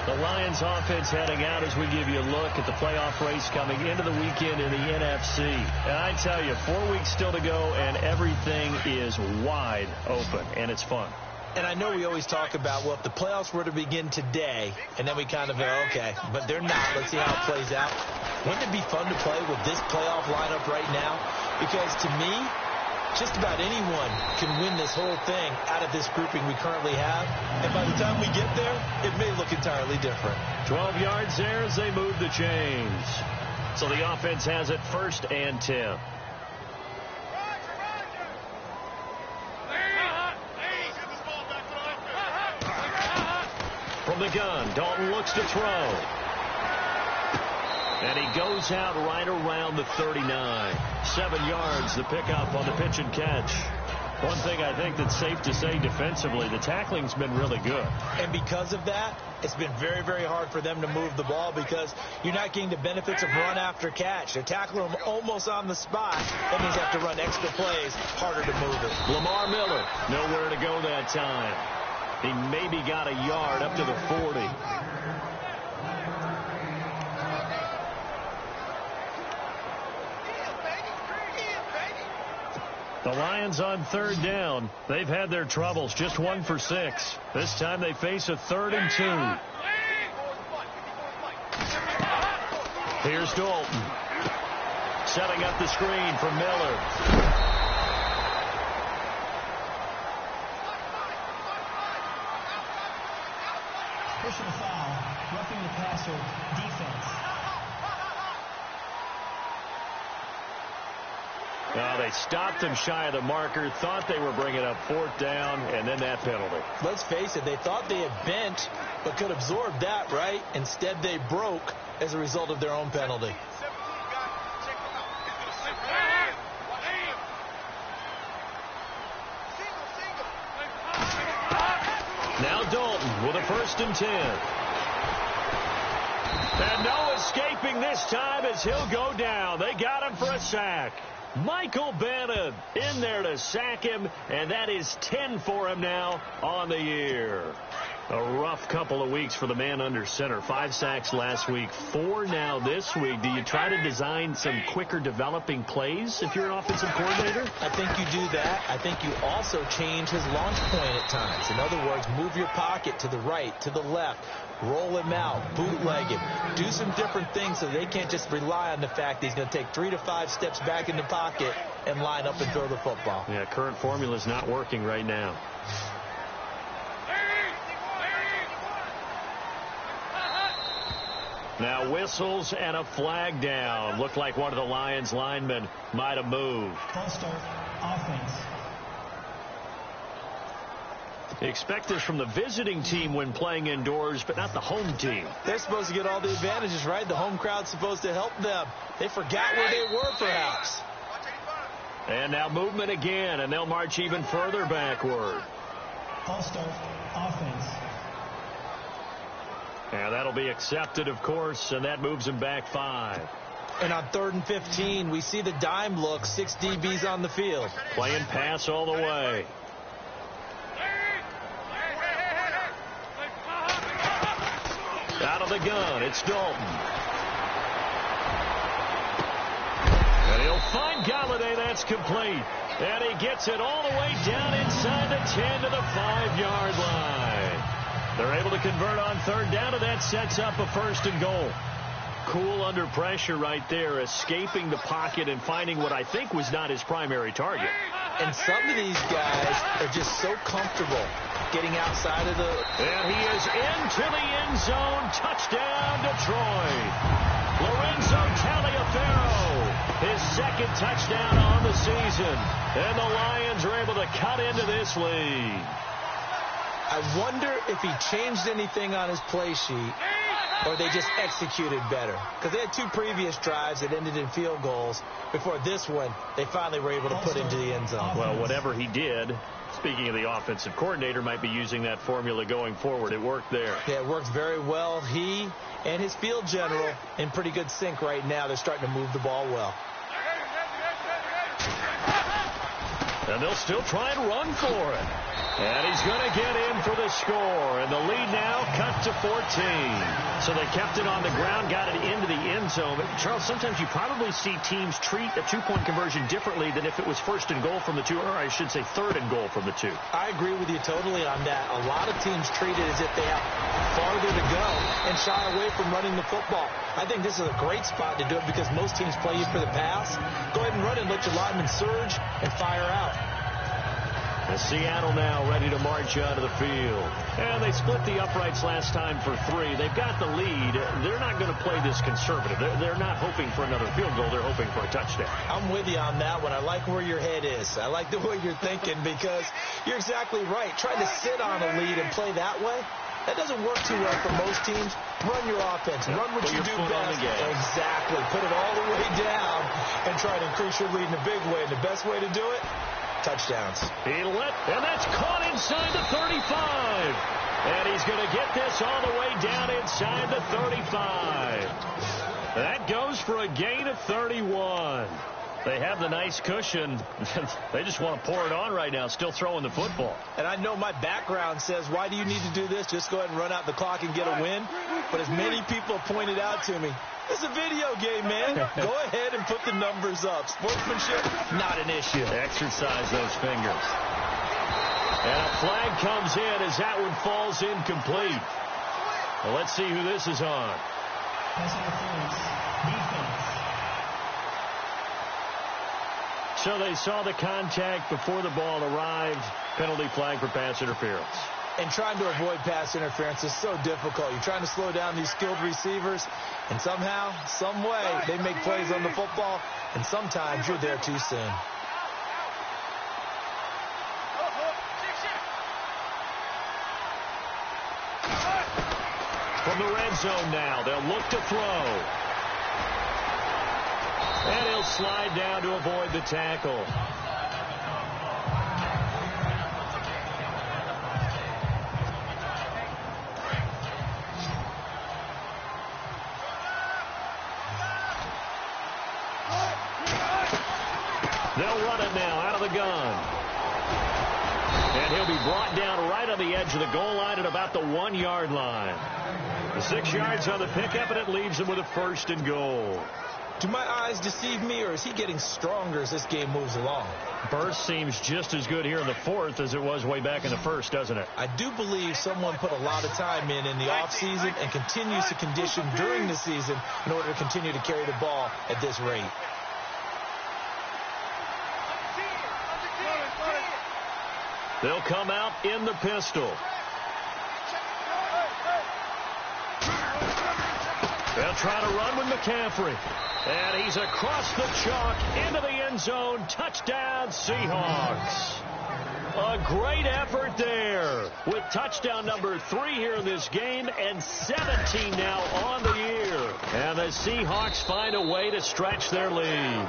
The Lions offense heading out as we give you a look at the playoff race coming into the weekend in the NFC. And I tell you, 4 weeks still to go, and everything is wide open, and it's fun. And I know we always talk about, well, if the playoffs were to begin today, and then we kind of go, okay, but they're not. Let's see how it plays out. Wouldn't it be fun to play with this playoff lineup right now? Because to me, just about anyone can win this this whole thing out of this grouping we currently have. And by the time we get there, it may look entirely different. 12 yards there as they move the chains. So the offense has it 1st and 10. From the gun, Dalton looks to throw. And he goes out right around the 39. 7 yards, the pickup on the pitch and catch. One thing I think that's safe to say defensively, the tackling's been really good. And because of that, it's been very, very hard for them to move the ball because you're not getting the benefits of run after catch. They're tackling them almost on the spot. That means they have to run extra plays, harder to move it. Lamar Miller, nowhere to go that time. He maybe got a yard up to the 40. The Lions on 3rd down. They've had their troubles, just 1 for 6. This time they face a 3rd and 2. Here's Dalton. Setting up the screen for Miller. Personal foul, roughing the passer, defense. Well, they stopped him shy of the marker, thought they were bringing up 4th down, and then that penalty. Let's face it, they thought they had bent, but could absorb that, right? Instead, they broke as a result of their own penalty. Now Dalton with a 1st and 10. And no escaping this time as he'll go down. They got him for a sack. Michael Bannon in there to sack him, and that is 10 for him now on the year. A rough couple of weeks for the man under center. 5 sacks last week, 4 now this week. Do you try to design some quicker developing plays if you're an offensive coordinator? I think you do that. I think you also change his launch point at times. In other words, move your pocket to the right, to the left, roll him out, bootleg him, do some different things so they can't just rely on the fact that he's going to take 3 to 5 steps back in the pocket and line up and throw the football. Yeah, current formula is not working right now. Now whistles and a flag down. Looked like one of the Lions linemen might have moved. False start, offense. You expect this from the visiting team when playing indoors, but not the home team. They're supposed to get all the advantages, right? The home crowd's supposed to help them. They forgot where they were, perhaps. And now movement again, and they'll march even further backward. False start, offense. And that'll be accepted, of course, and that moves him back 5. And on 3rd and 15, we see the dime look, 6 DBs on the field. Playing pass all the way. Out of the gun, it's Dalton. And he'll find Galladay, that's complete. And he gets it all the way down inside the 10 to the 5-yard line. They're able to convert on 3rd down, and that sets up a 1st and goal. Cool under pressure right there, escaping the pocket and finding what I think was not his primary target. And some of these guys are just so comfortable getting outside of the... And he is into the end zone. Touchdown, Detroit. Lorenzo Taliaferro, his 2nd touchdown on the season. And the Lions are able to cut into this lead. I wonder if he changed anything on his play sheet or they just executed better. Because they had 2 previous drives that ended in field goals. Before this one, they finally were able to put into the end zone. Well, whatever he did, speaking of the offensive coordinator, might be using that formula going forward. It worked there. Yeah, it worked very well. He and his field general in pretty good sync right now. They're starting to move the ball well. And they'll still try and run for it. And he's going to get in for the score. And the lead now cut to 14. So they kept it on the ground, got it into the end zone. But Charles, sometimes you probably see teams treat a 2-point conversion differently than if it was 1st and goal from the 2, or I should say 3rd and goal from the 2. I agree with you totally on that. A lot of teams treat it as if they have farther to go and shy away from running the football. I think this is a great spot to do it because most teams play you for the pass. Go ahead and run it, let your linemen surge and fire out. And Seattle now ready to march out of the field. And they split the uprights last time for 3. They've got the lead. They're not going to play this conservative. They're not hoping for another field goal. They're hoping for a touchdown. I'm with you on that one. I like where your head is. I like the way you're thinking because you're exactly right. Trying to sit on a lead and play that way, that doesn't work too well for most teams. Run your offense. Run what you do best. Exactly. Put it all the way down and try to increase your lead in a big way. And the best way to do it, touchdowns. And that's caught inside the 35. And he's going to get this all the way down inside the 35. That goes for a gain of 31. They have the nice cushion. They just want to pour it on right now, still throwing the football. And I know my background says, why do you need to do this? Just go ahead and run out the clock and get a win. But as many people have pointed out to me, it's a video game, man. Go ahead and put the numbers up. Sportsmanship, not an issue. Exercise those fingers. And a flag comes in as that one falls incomplete. Well, let's see who this is on. Pass interference. Defense. So they saw the contact before the ball arrived. Penalty flag for pass interference. And trying to avoid pass interference is so difficult. You're trying to slow down these skilled receivers, and somehow, some way, they make plays on the football, and sometimes you're there too soon. From the red zone now, they'll look to throw. And he'll slide down to avoid the tackle. They'll run it now out of the gun. And he'll be brought down right on the edge of the goal line at about the 1-yard line. The 6 yards on the pickup, and it leaves him with a 1st and goal. Do my eyes deceive me, or is he getting stronger as this game moves along? Burst seems just as good here in the 4th as it was way back in the 1st, doesn't it? I do believe someone put a lot of time in the offseason and continues to condition during the season in order to continue to carry the ball at this rate. They'll come out in the pistol. They'll try to run with McCaffrey. And he's across the chalk into the end zone. Touchdown, Seahawks. A great effort there with touchdown number 3 here in this game and 17 now on the year. And the Seahawks find a way to stretch their lead.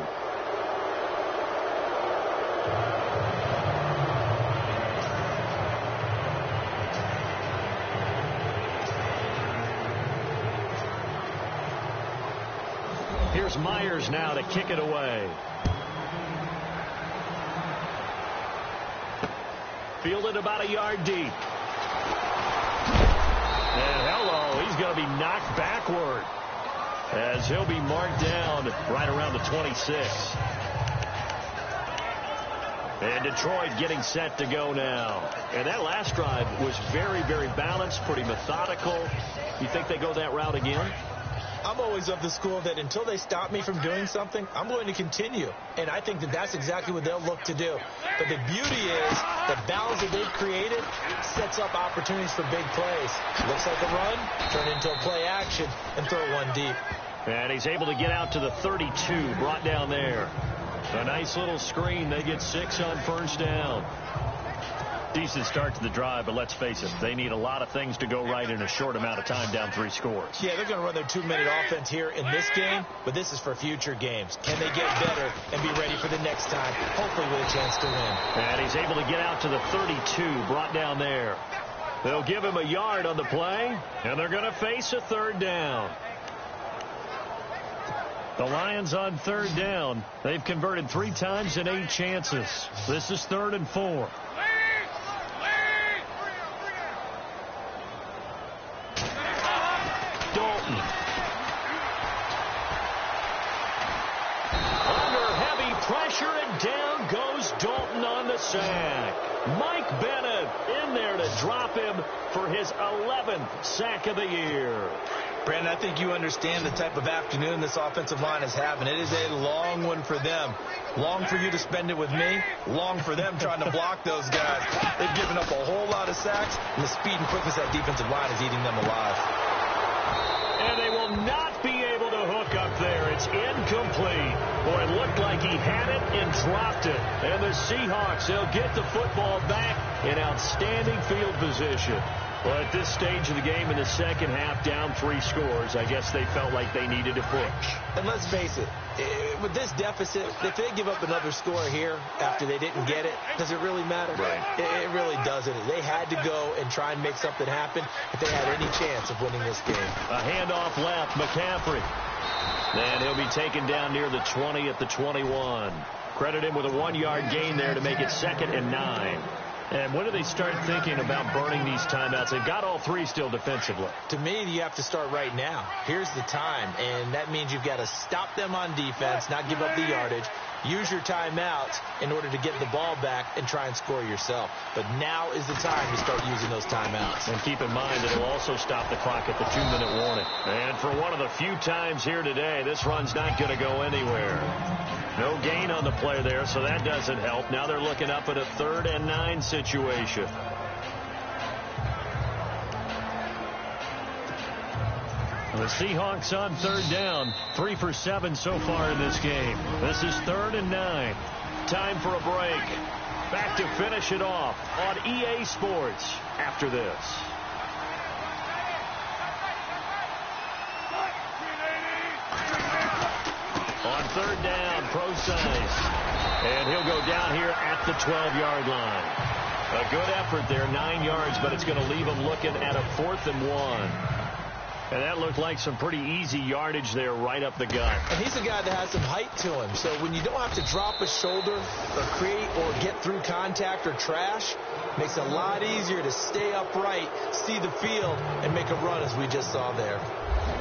Here's Myers now to kick it away. Fielded about a yard deep. And hello, he's going to be knocked backward as he'll be marked down right around the 26. And Detroit getting set to go now. And that last drive was very, very balanced, pretty methodical. You think they go that route again? I'm always of the school that until they stop me from doing something, I'm going to continue. And I think that that's exactly what they'll look to do. But the beauty is the balance that they've created sets up opportunities for big plays. Looks like a run, turn into a play action, and throw one deep. And he's able to get out to the 32, brought down there. A nice little screen. They get 6 on 1st down. Decent start to the drive, but let's face it, they need a lot of things to go right in a short amount of time, down 3 scores. Yeah, they're going to run their 2-minute offense here in this game, but this is for future games. Can they get better and be ready for the next time, hopefully with a chance to win? And he's able to get out to the 32, brought down there. They'll give him a yard on the play, and they're going to face a 3rd down. The Lions on 3rd down. They've converted 3 times in 8 chances. This is 3rd and 4. pressure, and down goes Dalton on the sack. Mike Bennett in there to drop him for his 11th sack of the year. Brandon, I think you understand the type of afternoon this offensive line is having. It is a long one for them. Long for you to spend it with me. Long for them trying to block those guys. They've given up a whole lot of sacks, and the speed and quickness of that defensive line is eating them alive. And they will not be able to hook up there. It's incomplete. Boy, it looked like he had it and dropped it. And the Seahawks, they'll get the football back in outstanding field position. Well, at this stage of the game in the second half, down 3 scores, I guess they felt like they needed to push. And let's face it, with this deficit, if they give up another score here after they didn't get it, does it really matter? Right. It really doesn't. They had to go and try and make something happen if they had any chance of winning this game. A handoff left, McCaffrey. And he'll be taken down near the 20 at the 21. Credit him with a 1-yard gain there to make it 2nd and 9. And when do they start thinking about burning these timeouts? They've got all 3 still defensively. To me, you have to start right now. Here's the time, and that means you've got to stop them on defense, not give up the yardage, use your timeouts in order to get the ball back and try and score yourself. But now is the time to start using those timeouts. And keep in mind that it'll also stop the clock at the 2-minute warning. And for one of the few times here today, this run's not going to go anywhere. No gain on the play there, so that doesn't help. Now they're looking up at a 3rd and 9 situation. The Seahawks on 3rd down, 3 for 7 so far in this game. This is 3rd and 9. Time for a break. Back to finish it off on EA Sports after this. On 3rd down, Procise. And he'll go down here at the 12-yard line. A good effort there, 9 yards, but it's going to leave him looking at a 4th and 1. And that looked like some pretty easy yardage there right up the gut. And he's a guy that has some height to him. So when you don't have to drop a shoulder or create or get through contact or trash, makes it a lot easier to stay upright, see the field, and make a run as we just saw there.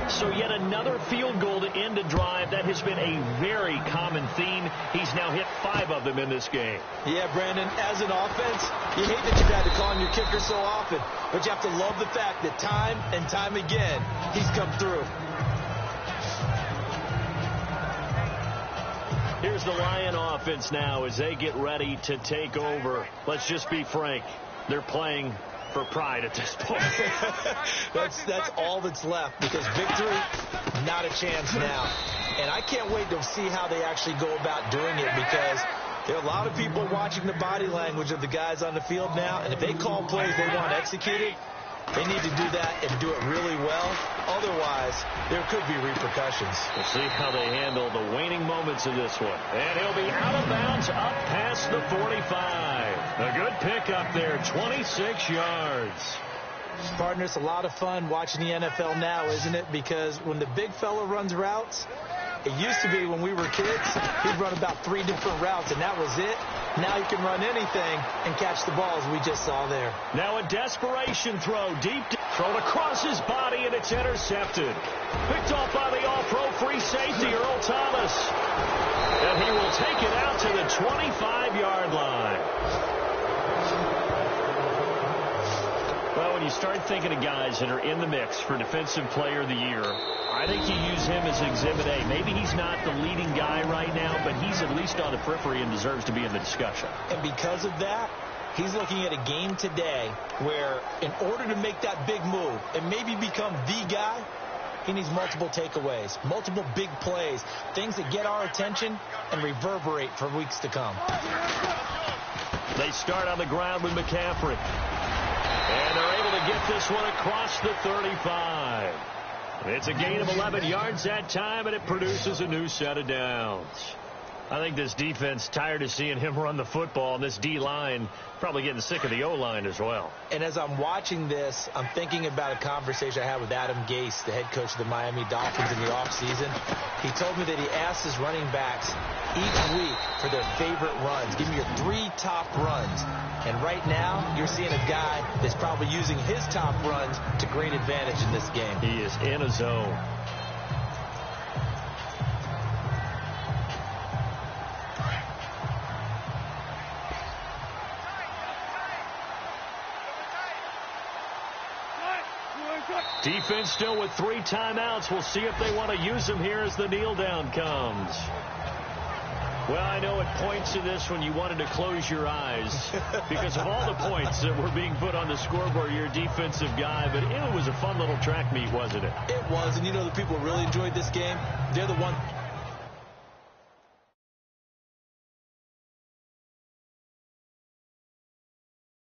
So yet another field goal to end a drive. That has been a very common theme. He's now hit 5 of them in this game. Yeah, Brandon, as an offense, you hate that you've had to call on your kicker so often, but you have to love the fact that time and time again, he's come through. Here's the Lion offense now as they get ready to take over. Let's just be frank. They're playing for pride at this point. that's all that's left, because victory, not a chance now. And I can't wait to see how they actually go about doing it, because there are a lot of people watching the body language of the guys on the field now, and if they call plays they want executed, they need to do that and do it really well. Otherwise, there could be repercussions. We'll see how they handle the waning moments of this one. And he'll be out of bounds up past the 45. A good pickup there, 26 yards. Partner, it's a lot of fun watching the NFL now, isn't it? Because when the big fella runs routes, it used to be when we were kids, he'd run about 3 different routes, and that was it. Now he can run anything and catch the ball, as we just saw there. Now a desperation throw, thrown across his body, and it's intercepted. Picked off by the all-pro free safety, Earl Thomas. And he will take it out to the 25-yard line. Well, when you start thinking of guys that are in the mix for Defensive Player of the Year, I think you use him as Exhibit A. Maybe he's not the leading guy right now, but he's at least on the periphery and deserves to be in the discussion. And because of that, he's looking at a game today where in order to make that big move and maybe become the guy, he needs multiple takeaways, multiple big plays, things that get our attention and reverberate for weeks to come. They start on the ground with McCaffrey. And they're able to get this one across the 35. It's a gain of 11 yards that time, and it produces a new set of downs. I think this defense tired of seeing him run the football, and this D-line probably getting sick of the O-line as well. And as I'm watching this, I'm thinking about a conversation I had with Adam Gase, the head coach of the Miami Dolphins in the offseason. He told me that he asked his running backs each week for their favorite runs. Give me your 3 top runs. And right now, you're seeing a guy that's probably using his top runs to great advantage in this game. He is in a zone. Defense still with 3 timeouts. We'll see if they want to use them here as the kneel down comes. Well, I know at points in this when you wanted to close your eyes because of all the points that were being put on the scoreboard. You're a defensive guy, but it was a fun little track meet, wasn't it? It was, and you know the people who really enjoyed this game, they're the ones